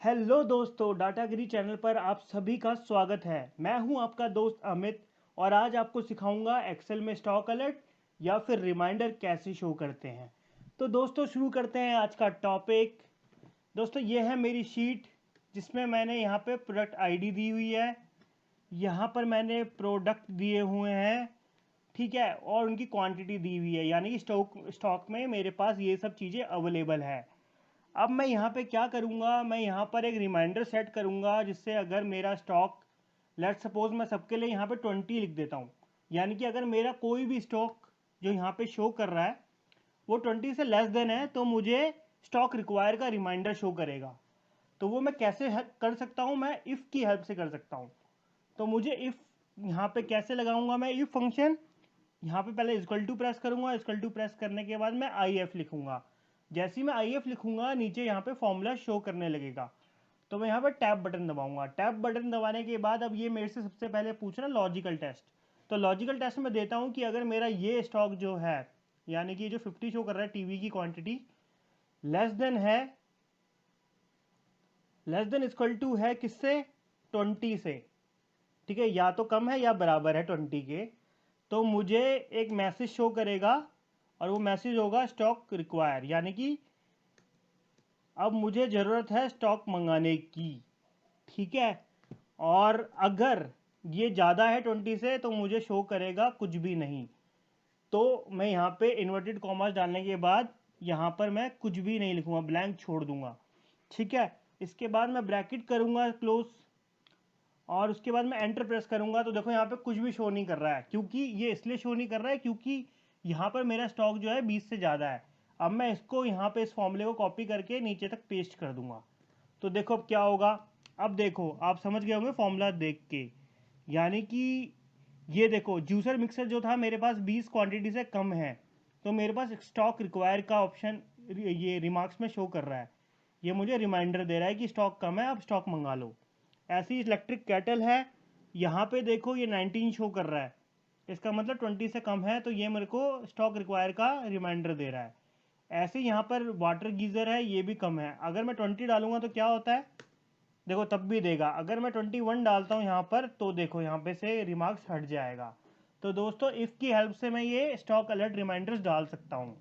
Hello दोस्तों, डाटागिरी channel पर आप सभी का स्वागत है। मैं हूं आपका दोस्त अमित और आज आपको सिखाऊंगा एक्सेल में स्टॉक अलर्ट या फिर रिमाइंडर कैसे शो करते हैं। तो दोस्तों शुरू करते हैं आज का टॉपिक। दोस्तों ये है मेरी शीट जिसमें मैंने यहाँ पे प्रोडक्ट आईडी दी हुई है, यहाँ पर मैंने प्रोडक्ट दिए हुए हैं, ठीक है, और उनकी क्वांटिटी दी हुई है, यानी कि स्टॉक में मेरे पास ये सब चीज़ें अवेलेबल है। अब मैं यहाँ पे क्या करूँगा, मैं यहाँ पर एक रिमाइंडर सेट करूँगा जिससे अगर मेरा स्टॉक, लेट सपोज मैं सबके लिए यहाँ पे 20 लिख देता हूँ, यानी कि अगर मेरा कोई भी स्टॉक जो यहाँ पे शो कर रहा है वो 20 से लेस देन है तो मुझे स्टॉक रिक्वायर का रिमाइंडर शो करेगा। तो वो मैं कैसे कर सकता हूँ, मैं इफ़ की हेल्प से कर सकता हूँ। तो मुझे इफ़ यहाँ पे कैसे लगाऊंगा, मैं इफ़ फंक्शन यहाँ पे पहले इक्वल टू प्रेस करूंगा, इक्वल टू प्रेस करने के बाद मैं आई एफ लिखूंगा। जैसे ही मैं आई एफ लिखूंगा नीचे यहाँ पे फॉर्मूला शो करने लगेगा। तो मैं यहाँ पर टैब बटन दबाऊंगा। टैब बटन दबाने के बाद अब ये मेरे से सबसे पहले पूछ रहा है लॉजिकल टेस्ट। तो लॉजिकल टेस्ट में देता हूँ कि अगर मेरा ये स्टॉक जो है, यानी कि जो 50 शो कर रहा है टीवी की क्वांटिटी, लेस देन है, लेस देन इक्वल टू है किससे, 20 से, ठीक है, या तो कम है या बराबर है 20 के, तो मुझे एक मैसेज शो करेगा और वो मैसेज होगा स्टॉक रिक्वायर, यानी कि अब मुझे ज़रूरत है स्टॉक मंगाने की, ठीक है। और अगर ये ज़्यादा है 20 से तो मुझे शो करेगा कुछ भी नहीं। तो मैं यहाँ पे इन्वर्टेड कॉमास डालने के बाद यहाँ पर मैं कुछ भी नहीं लिखूंगा, ब्लैंक छोड़ दूंगा, ठीक है। इसके बाद मैं ब्रैकेट करूँगा क्लोज और उसके बाद मैं एंटर प्रेस करूंगा। तो देखो यहाँ पे कुछ भी शो नहीं कर रहा है, क्योंकि ये इसलिए शो नहीं कर रहा है क्योंकि यहाँ पर मेरा स्टॉक जो है 20 से ज़्यादा है। अब मैं इसको यहाँ पे इस फॉर्मूले को कॉपी करके नीचे तक पेस्ट कर दूंगा। तो देखो अब क्या होगा। अब देखो आप समझ गए होंगे फॉर्मूला देख के, यानी कि ये देखो जूसर मिक्सर जो था मेरे पास 20 क्वांटिटी से कम है, तो मेरे पास स्टॉक रिक्वायर का ऑप्शन ये रिमार्क्स में शो कर रहा है। ये मुझे रिमाइंडर दे रहा है कि स्टॉक कम है, अब स्टॉक मंगा लो। ऐसी इलेक्ट्रिक कैटल है, यहाँ पे देखो ये 19 शो कर रहा है, इसका मतलब 20 से कम है, तो ये मेरे को स्टॉक रिक्वायर का रिमाइंडर दे रहा है। ऐसे यहाँ पर वाटर गीज़र है, ये भी कम है। अगर मैं 20 डालूंगा तो क्या होता है, देखो तब भी देगा। अगर मैं 21 डालता हूँ यहाँ पर तो देखो यहाँ पे से रिमार्क्स हट जाएगा। तो दोस्तों इफ़ की हेल्प से मैं ये स्टॉक अलर्ट रिमाइंडर्स डाल सकता हूँ,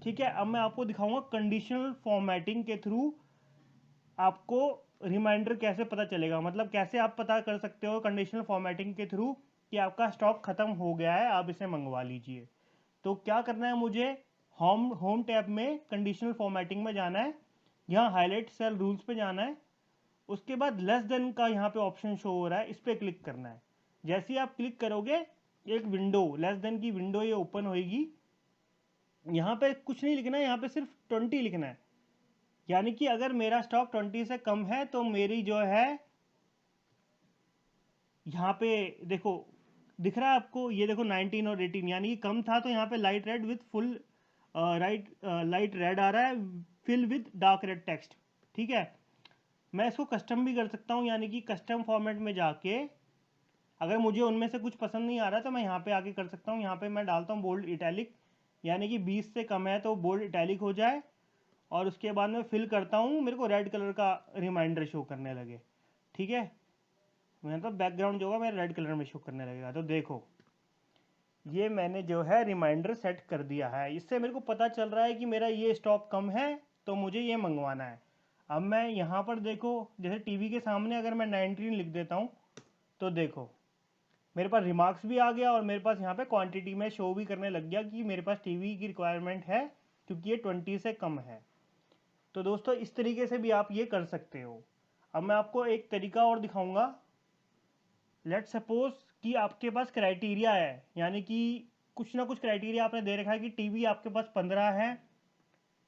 ठीक है। अब मैं आपको दिखाऊंगा कंडीशनल फॉर्मेटिंग के थ्रू आपको रिमाइंडर कैसे पता चलेगा, मतलब कैसे आप पता कर सकते हो कंडीशनल फॉर्मेटिंग के थ्रू कि आपका स्टॉक ख़त्म हो गया है, आप इसे मंगवा लीजिए। तो क्या करना है, मुझे होम होम टैब में कंडीशनल फॉर्मेटिंग में जाना है, यहाँ हाईलाइट सेल रूल्स पे जाना है, उसके बाद लेस देन का यहाँ पे ऑप्शन शो हो रहा है, इस पर क्लिक करना है। जैसे ही आप क्लिक करोगे एक विंडो, लेस देन की विंडो ये ओपन होगी। यहाँ पे कुछ नहीं लिखना है, यहाँ पे सिर्फ 20 लिखना है, यानी कि अगर मेरा स्टॉक 20 से कम है तो मेरी जो है यहाँ पे देखो दिख रहा है आपको, ये देखो 19 और 18, यानी कि कम था तो यहाँ पे light red with full light red आ रहा है, fill with dark red text, ठीक है। मैं इसको कस्टम भी कर सकता हूँ, यानी कि कस्टम फॉर्मेट में जाके अगर मुझे उनमें से कुछ पसंद नहीं आ रहा तो मैं यहाँ पे आके कर सकता हूँ। यहाँ पे मैं डालता हूँ बोल्ड इटैलिक, यानी कि 20 से कम है तो बोल्ड इटैलिक हो जाए, और उसके बाद मैं फिल करता हूँ, मेरे को रेड कलर का रिमाइंडर शो करने लगे, ठीक है। मतलब बैकग्राउंड जो होगा मेरा रेड कलर में शो करने लगेगा। तो देखो ये मैंने जो है रिमाइंडर सेट कर दिया है, इससे मेरे को पता चल रहा है कि मेरा ये स्टॉक कम है तो मुझे ये मंगवाना है। अब मैं यहाँ पर देखो जैसे टीवी के सामने अगर मैं 19 लिख देता हूँ तो देखो मेरे पास रिमार्क्स भी आ गया और मेरे पास यहाँ पे क्वांटिटी में शो भी करने लग गया कि मेरे पास टीवी की रिक्वायरमेंट है, क्योंकि ये 20 से कम है। तो दोस्तों इस तरीके से भी आप ये कर सकते हो। अब मैं आपको एक तरीका और दिखाऊंगा। लेट सपोज कि आपके पास क्राइटेरिया है, यानी कि कुछ ना कुछ क्राइटेरिया आपने दे रखा है कि टीवी आपके पास 15 है,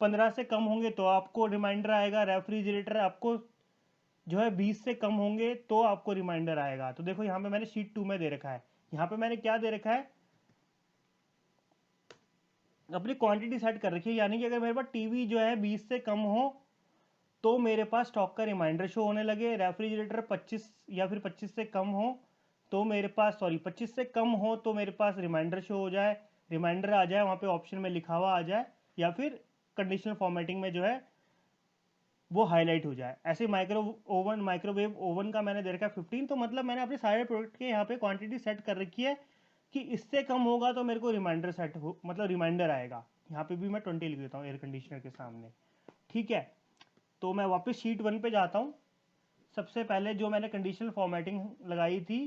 15 से कम होंगे तो आपको रिमाइंडर आएगा, रेफ्रिजरेटर आपको जो है 20 से कम होंगे तो आपको रिमाइंडर आएगा। तो देखो यहाँ पे मैंने शीट 2 में दे रखा है, यहाँ पे मैंने क्या दे रखा है, अपनी क्वांटिटी सेट कर रखी है, यानी कि अगर मेरे पास टीवी जो है 20 से कम हो तो मेरे पास स्टॉक का रिमाइंडर शो होने लगे, रेफ्रिजरेटर 25 या फिर 25 से कम हो तो मेरे पास, सॉरी 25 से कम हो तो मेरे पास रिमाइंडर शो हो जाए, रिमाइंडर आ जाए वहाँ पे ऑप्शन में लिखा हुआ आ जाए, या फिर कंडीशनल फॉर्मेटिंग में जो है वो हाईलाइट हो जाए। ऐसे माइक्रोवेव ओवन का मैंने दे रखा है 15, तो मतलब मैंने अपने सारे प्रोडक्ट के यहाँ पे क्वांटिटी सेट कर रखी है कि इससे कम होगा तो मेरे को रिमाइंडर सेट हो, मतलब रिमाइंडर आएगा। यहाँ पे भी मैं 20 लिख देता हूँ एयर कंडीशनर के सामने। ठीक है, तो मैं वापस शीट 1 पे जाता हूँ। सबसे पहले जो मैंने कंडीशनल फॉर्मेटिंग लगाई थी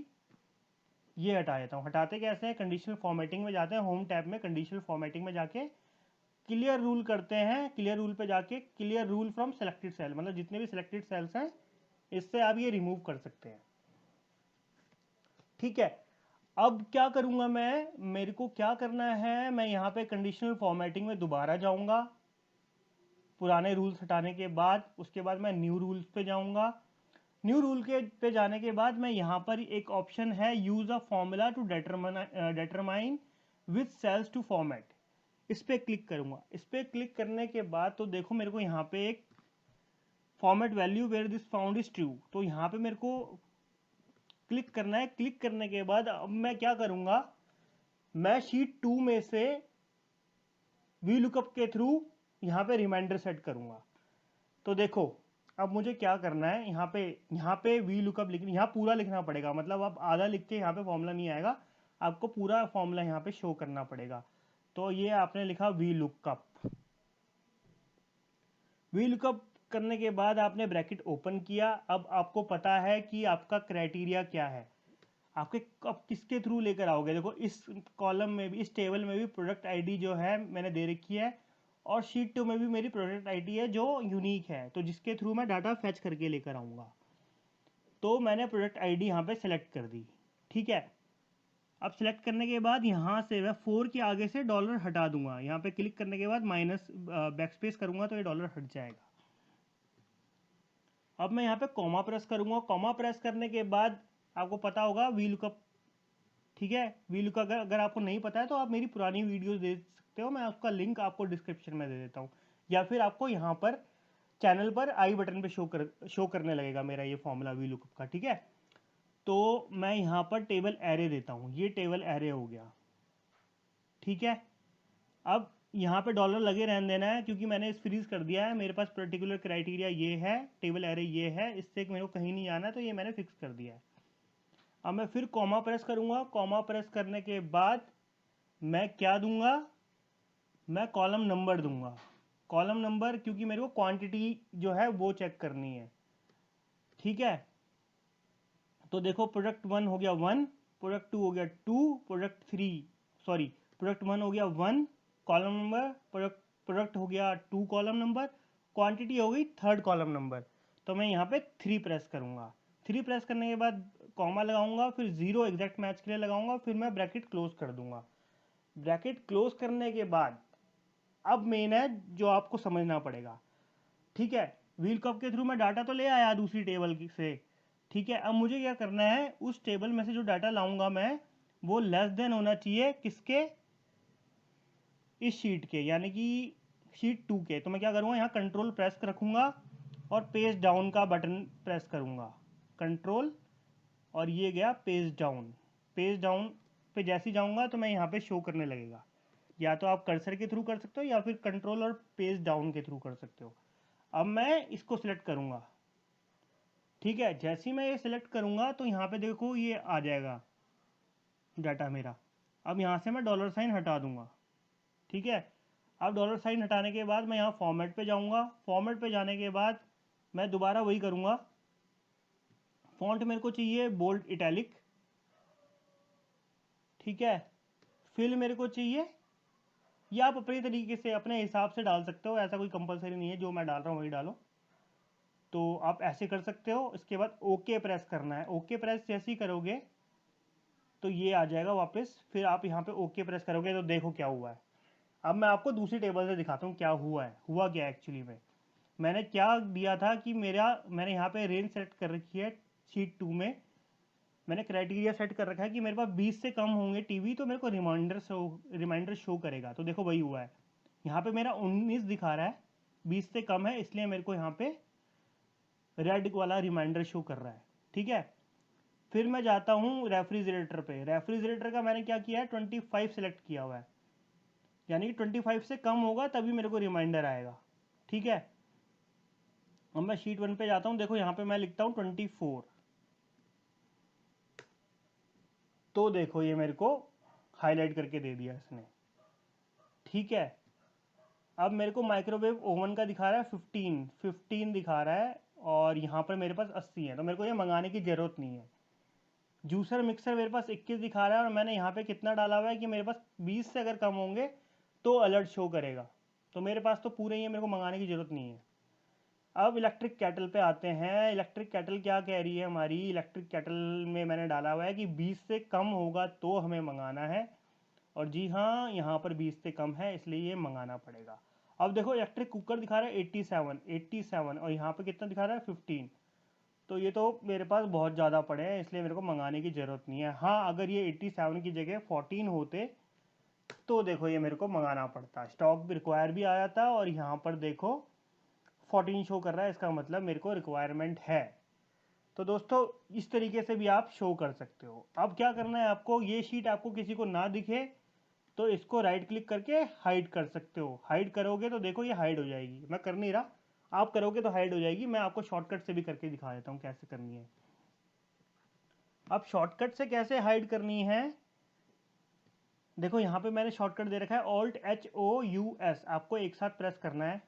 ये हटा देता हूँ। हटाते कैसे हैं, कंडीशनल फॉर्मेटिंग में जाते हैं, होम टैब में कंडीशनल फॉर्मेटिंग में जाके क्लियर रूल करते हैं। क्लियर रूल पे जाके clear rule from selected cell, मतलब जितने भी सिलेक्टेड सेल्स हैं इससे आप ये रिमूव कर सकते हैं। ठीक है, अब क्या करूंगा मैं, मेरे को क्या करना है, मैं यहाँ पे कंडीशनल फॉर्मेटिंग में दोबारा जाऊंगा पुराने रूल्स हटाने के बाद। उसके बाद मैं न्यू रूल्स पे जाऊंगा। न्यू रूल के पे जाने के बाद मैं यहाँ पर एक ऑप्शन है use a formula to determine which cells to format, इस पर क्लिक करूंगा। इस पर क्लिक करने के बाद तो देखो मेरे को यहाँ पे एक format value where this found is true, तो यहाँ पे मेरे को क्लिक करना है। क्लिक करने के बाद अब मैं क्या करूंगा, मैं शीट 2 में से वी लुकअप के थ्रू यहाँ पे रिमाइंडर सेट करूंगा। तो देखो अब मुझे क्या करना है, यहाँ पे वी लुकअप लिखना, यहाँ पूरा लिखना पड़ेगा, मतलब आप आधा लिख के यहाँ पे फॉर्मूला नहीं आएगा, आपको पूरा फॉर्मूला यहाँ पे शो करना पड़ेगा। तो ये आपने लिखा वी लुकअप। वी लुकअप करने के बाद आपने ब्रैकेट ओपन किया। अब आपको पता है कि आपका क्राइटेरिया क्या है, आपके अब किसके थ्रू लेकर आओगे। देखो इस कॉलम में भी, इस टेबल में भी प्रोडक्ट आईडी जो है मैंने दे रखी है, और शीट 2 में भी मेरी प्रोडक्ट आईडी है जो यूनिक है, तो जिसके थ्रू मैं डाटा फैच करके लेकर आऊँगा। तो मैंने प्रोडक्ट आईडी यहाँ पे सेलेक्ट कर दी। ठीक है, अब सेलेक्ट करने के बाद यहाँ से मैं 4 के आगे से डॉलर हटा दूंगा। यहाँ पे क्लिक करने के बाद माइनस बैकस्पेस करूंगा तो ये डॉलर हट जाएगा। अब मैं यहाँ पे कॉमा प्रेस करूंगा। कॉमा प्रेस करने के बाद आपको पता होगा वी लुकअप। ठीक है, वी लुकअप अगर आपको नहीं पता है तो आप मेरी पुरानी वीडियोस देख सकते हो, मैं उसका लिंक आपको डिस्क्रिप्शन में दे देता हूँ, या फिर आपको यहाँ पर चैनल पर आई बटन पे शो करने लगेगा मेरा ये फॉर्मूला वी लुकअप का। ठीक है, तो मैं यहाँ पर टेबल एरे देता हूँ, ये टेबल एरे हो गया। ठीक है, अब यहाँ पे डॉलर लगे रहने देना है क्योंकि मैंने इस फ्रीज कर दिया है, मेरे पास पर्टिकुलर क्राइटेरिया ये है, टेबल एरे ये है, इससे मेरे को कहीं नहीं जाना, तो ये मैंने फिक्स कर दिया है। अब मैं फिर कॉमा प्रेस करूंगा। कॉमा प्रेस करने के बाद मैं क्या दूंगा, मैं कॉलम नंबर दूंगा। कॉलम नंबर क्योंकि मेरे को क्वांटिटी जो है वो चेक करनी है। ठीक है, तो देखो प्रोडक्ट 1 हो गया 1, प्रोडक्ट 2 हो गया 2, प्रोडक्ट 3 सॉरी प्रोडक्ट 1 हो गया 1 कॉलम नंबर, प्रोडक्ट हो गया 2 कॉलम नंबर, क्वांटिटी हो गई 3rd कॉलम नंबर। तो मैं यहाँ पे 3 प्रेस करूँगा। 3 प्रेस करने के बाद कॉमा लगाऊंगा, फिर 0 एग्जैक्ट मैच के लिए लगाऊंगा, फिर मैं ब्रैकेट क्लोज कर दूंगा। ब्रैकेट क्लोज करने के बाद अब मेन है जो आपको समझना पड़ेगा। ठीक है, व्हील कप के थ्रू मैं डाटा तो ले आया दूसरी टेबल से। ठीक है, अब मुझे क्या करना है, उस टेबल में से जो डाटा लाऊंगा मैं वो लेस देन होना चाहिए किसके, इस शीट के, यानी कि शीट 2 के। तो मैं क्या करूँगा, यहाँ कंट्रोल प्रेस रखूँगा और पेज डाउन का बटन प्रेस करूँगा, कंट्रोल, और ये गया पेज डाउन। पेज डाउन पे जैसे ही जाऊँगा तो मैं यहाँ पे शो करने लगेगा। या तो आप कर्सर के थ्रू कर सकते हो या फिर कंट्रोल और पेज डाउन के थ्रू कर सकते हो। अब मैं इसको सिलेक्ट करूँगा। ठीक है, जैसे ही मैं ये सिलेक्ट करूँगा तो यहाँ पे देखो ये आ जाएगा डाटा मेरा। अब यहाँ से मैं डॉलर साइन हटा दूँगा। ठीक है, अब डॉलर साइन हटाने के बाद मैं यहाँ फॉर्मेट पे जाऊँगा। फॉर्मेट पे जाने के बाद मैं दोबारा वही करूँगा, फॉन्ट मेरे को चाहिए बोल्ड इटैलिक। ठीक है, फिल मेरे को चाहिए, या आप अपने तरीके से अपने हिसाब से डाल सकते हो, ऐसा कोई कंपलसरी नहीं है, जो मैं डाल रहा हूँ वही डालो। तो आप ऐसे कर सकते हो। इसके बाद ओके प्रेस करना है। ओके प्रेस जैसे ही करोगे तो ये आ जाएगा वापस, फिर आप यहाँ पे ओके प्रेस करोगे तो देखो क्या हुआ है। अब मैं आपको दूसरी टेबल से दिखाता हूँ क्या हुआ है। हुआ क्या एक्चुअली में, मैंने क्या दिया था कि मैंने यहाँ पे रेंज सेट कर रखी है शीट 2 में। मैंने क्राइटेरिया सेट कर रखा है कि मेरे पास 20 से कम होंगे टीवी तो मेरे को रिमाइंडर शो करेगा। तो देखो वही हुआ है, यहाँ पे मेरा 19 दिखा रहा है, 20 से कम है इसलिए मेरे को यहाँ पे रेड वाला रिमाइंडर शो कर रहा है। ठीक है, फिर मैं जाता हूँ रेफ्रिजरेटर पे। रेफ्रिजरेटर का मैंने क्या किया है, 25 सेलेक्ट किया हुआ है, यानी कि 25 से कम होगा तभी मेरे को रिमाइंडर आएगा। ठीक है, अब मैं शीट 1 पे जाता हूँ, देखो यहाँ पे मैं लिखता हूँ 24, तो देखो ये मेरे को हाईलाइट करके दे दिया इसने, ठीक है। अब मेरे को माइक्रोवेव ओवन का दिखा रहा है 15 दिखा रहा है, और यहाँ पर मेरे पास 80 है, तो मेरे को ये मंगाने की ज़रूरत नहीं है। जूसर मिक्सर मेरे पास 21 दिखा रहा है, और मैंने यहाँ पे कितना डाला हुआ है कि मेरे पास 20 से अगर कम होंगे तो अलर्ट शो करेगा, तो मेरे पास तो पूरे ही है, मेरे को मंगाने की ज़रूरत नहीं है। अब इलेक्ट्रिक केटल पे आते हैं। इलेक्ट्रिक केटल क्या कह रही है हमारी, इलेक्ट्रिक केटल में मैंने डाला हुआ है कि 20 से कम होगा तो हमें मंगाना है, और जी हाँ यहाँ पर 20 से कम है, इसलिए ये मंगाना पड़ेगा। अब देखो इलेक्ट्रिक कुकर दिखा रहा है 87, और यहाँ पे कितना दिखा रहा है 15, तो ये तो मेरे पास बहुत ज़्यादा पड़े हैं, इसलिए मेरे को मंगाने की ज़रूरत नहीं है। हाँ अगर ये 87 की जगह 14 होते तो देखो ये मेरे को मंगाना पड़ता, स्टॉक भी रिक्वायर भी आया था, और यहाँ पर देखो 14 शो कर रहा है, इसका मतलब मेरे को रिक्वायरमेंट है। तो दोस्तों इस तरीके से भी आप शो कर सकते हो। अब क्या करना है आपको, ये शीट आपको किसी को ना दिखे तो इसको राइट क्लिक करके हाइड कर सकते हो। हाइड करोगे तो देखो ये हाइड हो जाएगी, मैं कर नहीं रहा, आप करोगे तो हाइड हो जाएगी। मैं आपको शॉर्टकट से भी करके दिखा देता हूँ कैसे करनी है। अब शॉर्टकट से कैसे हाइड करनी है, देखो यहाँ पे मैंने शॉर्टकट दे रखा है Alt+H+O+U+, आपको एक साथ प्रेस करना है,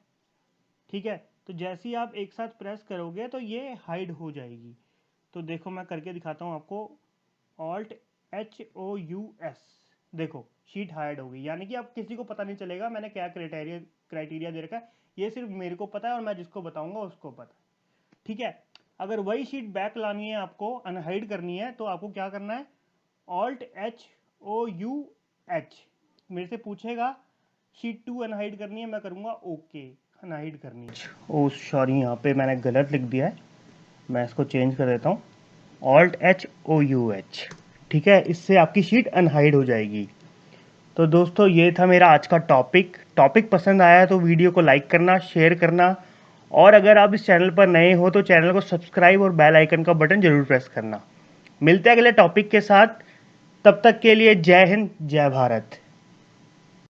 ठीक है। तो जैसे ही आप एक साथ प्रेस करोगे तो ये हाइड हो जाएगी। तो देखो मैं करके दिखाता हूँ आपको, Alt+H+O+U+, देखो शीट हाइड हो गई, यानी कि अब किसी को पता नहीं चलेगा मैंने क्या क्राइटेरिया दे रखा है, ये सिर्फ मेरे को पता है और मैं जिसको बताऊंगा उसको पता है, ठीक है। अगर वही शीट बैक लानी है, आपको अनहाइड करनी है, तो आपको क्या करना है, Alt+H+O+U+, मेरे से पूछेगा शीट 2 अनहाइड करनी है, मैं करूँगा ओके, अनहाइड करनी है। ओ सॉरी यहाँ पे मैंने गलत लिख दिया है, मैं इसको चेंज कर देता हूँ, Alt+H+O+U+, ठीक है, इससे आपकी शीट अनहाइड हो जाएगी। तो दोस्तों ये था मेरा आज का टॉपिक पसंद आया तो वीडियो को लाइक करना, शेयर करना, और अगर आप इस चैनल पर नए हो तो चैनल को सब्सक्राइब और बेल आइकन का बटन जरूर प्रेस करना। मिलते हैं अगले टॉपिक के साथ, तब तक के लिए जय हिंद, जय भारत।